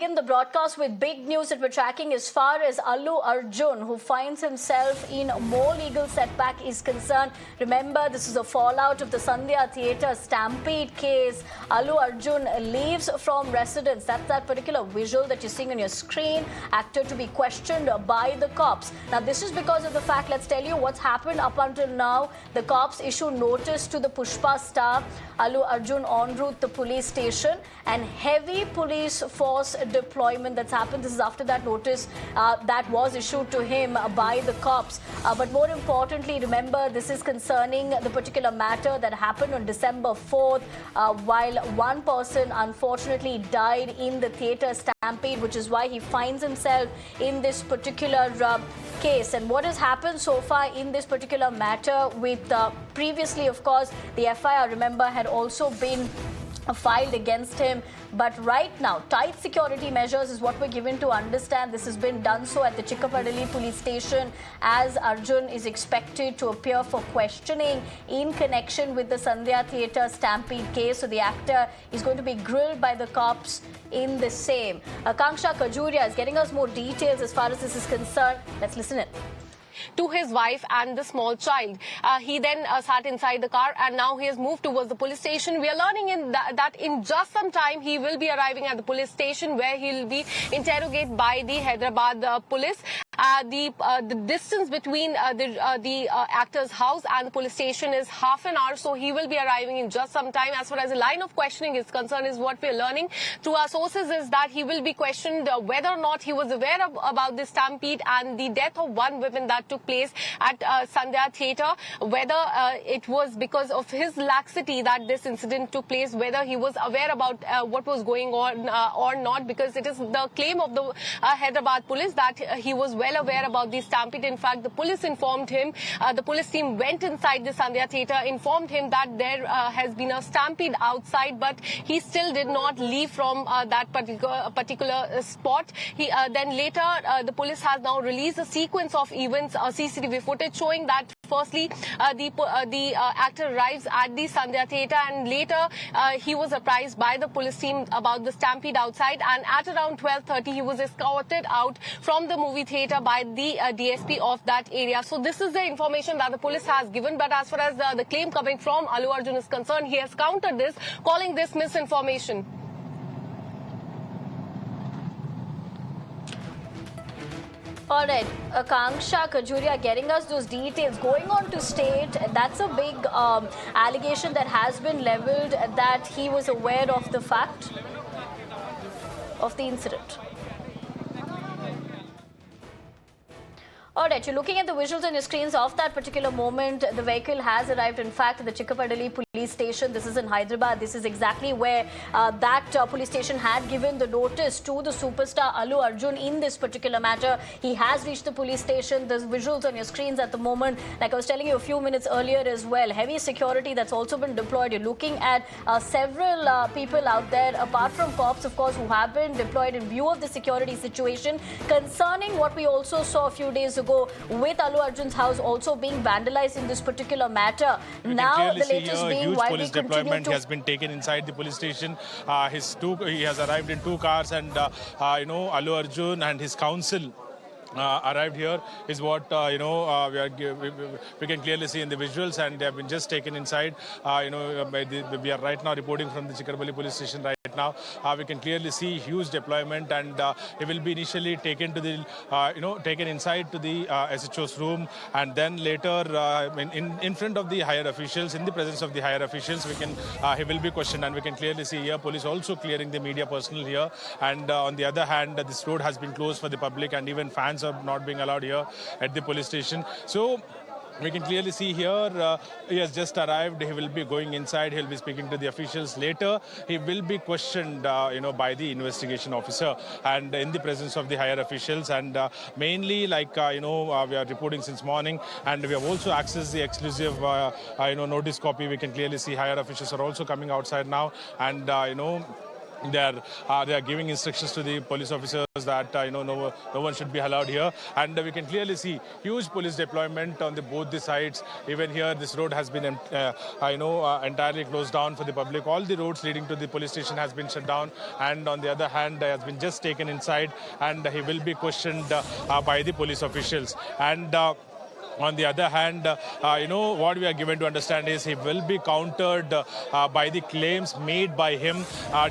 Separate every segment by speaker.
Speaker 1: In the broadcast with big news that we're tracking as far as Allu Arjun, who finds himself in more legal setback, is concerned. Remember, this is a fallout of the Sandhya Theatre stampede case. Allu Arjun leaves from residence. That's that particular visual that you're seeing on your screen. Actor to be questioned by the cops. Now, this is because of the fact, let's tell you what's happened up until now. The cops issue notice to the Pushpa star, Allu Arjun, en route to the police station, and heavy police force deployment that's happened. This is after that notice that was issued to him by the cops. But more importantly, remember, this is concerning the particular matter that happened on December 4th, while one person unfortunately died in the theatre stampede, which is why he finds himself in this particular case. And what has happened so far in this particular matter with previously, of course, the FIR, remember, had also been filed against him. But right now, tight security measures is what we're given to understand. This has been done so at the Chikkapadali police station, as Arjun is expected to appear for questioning in connection with the Sandhya Theatre stampede case. So the actor is going to be grilled by the cops in the same. Akanksha Khajuria is getting us more details as far as this is concerned. Let's listen in.
Speaker 2: To his wife and the small child. He then sat inside the car, and now he has moved towards the police station. We are learning that in just some time he will be arriving at the police station, where he will be interrogated by the Hyderabad police. The distance between the actor's house and the police station is half an hour, so he will be arriving in just some time. As far as the line of questioning is concerned, is what we are learning through our sources is that he will be questioned whether or not he was aware about the stampede and the death of one woman that took place at Sandhya Theatre, whether it was because of his laxity that this incident took place, whether he was aware about what was going on or not, because it is the claim of the Hyderabad police that he was well aware about the stampede. In fact, the police informed him, the police team went inside the Sandhya Theatre, informed him that there has been a stampede outside, but he still did not leave from that particular spot. Then later, the police has now released a sequence of events, CCTV footage showing that firstly, the actor arrives at the Sandhya Theatre, and later he was apprised by the police team about the stampede outside, and at around 12:30 he was escorted out from the movie theatre by the DSP of that area. So this is the information that the police has given, but as far as the claim coming from Allu Arjun is concerned, he has countered this, calling this misinformation.
Speaker 1: All right, Akanksha Khajuria getting us those details. Going on to state, that's a big allegation that has been leveled, that he was aware of the fact of the incident. All right, you're looking at the visuals on your screens of that particular moment. The vehicle has arrived, in fact, at the Chikkapadali police station. This is in Hyderabad. This is exactly where that police station had given the notice to the superstar Allu Arjun in this particular matter. He has reached the police station. There's visuals on your screens at the moment. Like I was telling you a few minutes earlier as well, heavy security that's also been deployed. You're looking at several people out there, apart from cops, of course, who have been deployed in view of the security situation. Concerning what we also saw a few days ago with Allu Arjun's house also being vandalized in this particular matter. Now the latest being,
Speaker 3: huge
Speaker 1: while
Speaker 3: police
Speaker 1: we continue
Speaker 3: deployment
Speaker 1: to
Speaker 3: has been taken inside the police station. He has arrived in 2 cars, and Allu Arjun and his counsel arrived here is what we can clearly see in the visuals, and they have been just taken inside. We are right now reporting from the Chikkapadali police station right now. We can clearly see huge deployment, and he will be initially taken to the taken inside to the SHO's room, and then later in front of the higher officials, in the presence of the higher officials, he will be questioned. And we can clearly see here police also clearing the media personnel here, and on the other hand, this road has been closed for the public, and even fans are not being allowed here at the police station. So we can clearly see here he has just arrived. He will be going inside. He'll be speaking to the officials. Later, he will be questioned, by the investigation officer, and in the presence of the higher officials. And mainly, like we are reporting since morning, and we have also accessed the exclusive, notice copy. We can clearly see higher officials are also coming outside now, and they are giving instructions to the police officers that no one should be allowed here, and we can clearly see huge police deployment on both the sides. Even here, this road has been entirely closed down for the public. All the roads leading to the police station has been shut down, and on the other hand, has been just taken inside, and he will be questioned by the police officials. And on the other hand, what we are given to understand is he will be countered by the claims made by him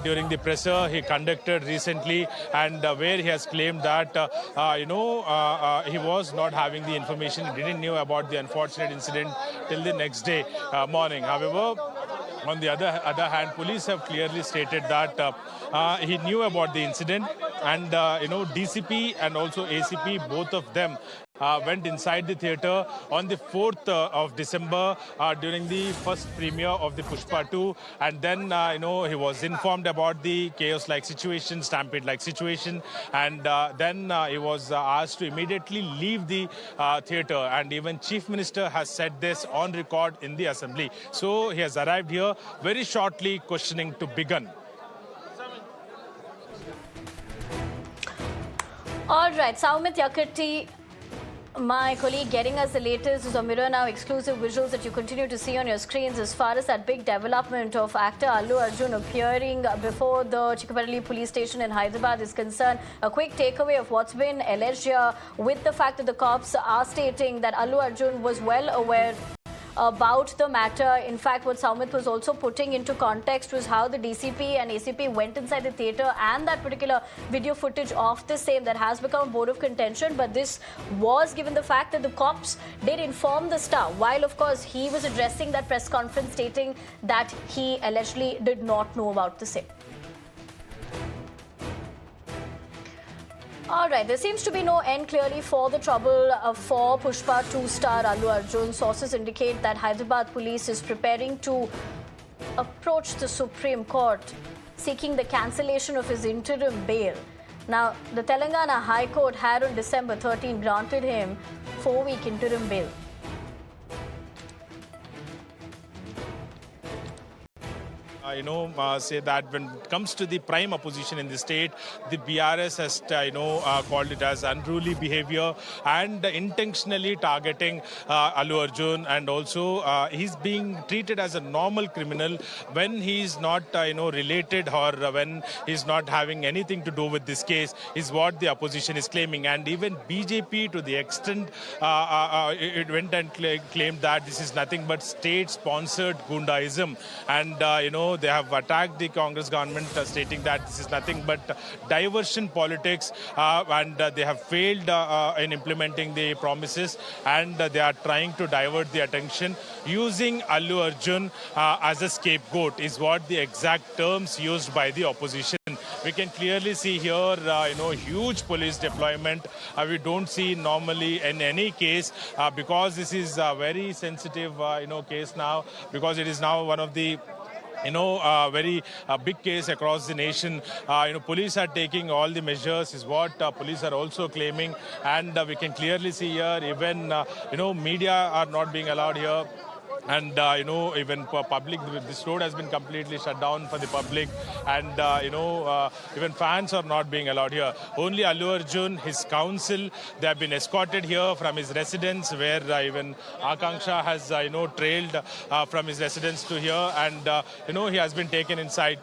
Speaker 3: during the presser he conducted recently, and where he has claimed that, he was not having the information, he didn't know about the unfortunate incident till the next day morning. However, on the other hand, police have clearly stated that he knew about the incident, and DCP and also ACP, both of them went inside the theatre on the 4th of December during the first premiere of the Pushpa 2, and then he was informed about the chaos-like situation, stampede-like situation, and then he was asked to immediately leave the theatre, and even Chief Minister has said this on record in the Assembly. So he has arrived here very shortly, questioning to begin.
Speaker 1: All right, Soumit Yakati, my colleague, getting us the latest is on Mirror Now exclusive visuals that you continue to see on your screens as far as that big development of actor Allu Arjun appearing before the Chikkaparli police station in Hyderabad is concerned. A quick takeaway of what's been alleged here, with the fact that the cops are stating that Allu Arjun was well aware about the matter. In fact, what Soumit was also putting into context was how the DCP and ACP went inside the theatre, and that particular video footage of the same that has become a bone of contention. But this was given the fact that the cops did inform the star, while of course he was addressing that press conference stating that he allegedly did not know about the same. All right, there seems to be no end clearly for the trouble for Pushpa 2 star Allu Arjun. Sources indicate that Hyderabad police is preparing to approach the Supreme Court seeking the cancellation of his interim bail. Now, the Telangana High Court had on December 13 granted him 4-week interim bail.
Speaker 3: Say that when it comes to the prime opposition in the state, the BRS has, called it as unruly behavior and intentionally targeting Allu Arjun, and also he's being treated as a normal criminal when he's not, related, or when he's not having anything to do with this case, is what the opposition is claiming. And even BJP, to the extent it went and claimed that this is nothing but state-sponsored Gundaism, and they have attacked the Congress government, stating that this is nothing but diversion politics, and they have failed in implementing the promises, and they are trying to divert the attention using Allu Arjun as a scapegoat, is what the exact terms used by the opposition. We can clearly see here, huge police deployment. We don't see normally in any case, because this is a very sensitive, case now, because it is now one of the very big case across the nation. Police are taking all the measures, is what police are also claiming, and we can clearly see here even media are not being allowed here. And, even for public, this road has been completely shut down for the public, and, even fans are not being allowed here. Only Allu Arjun, his counsel, they have been escorted here from his residence, where even Akanksha has, trailed from his residence to here, and, he has been taken inside.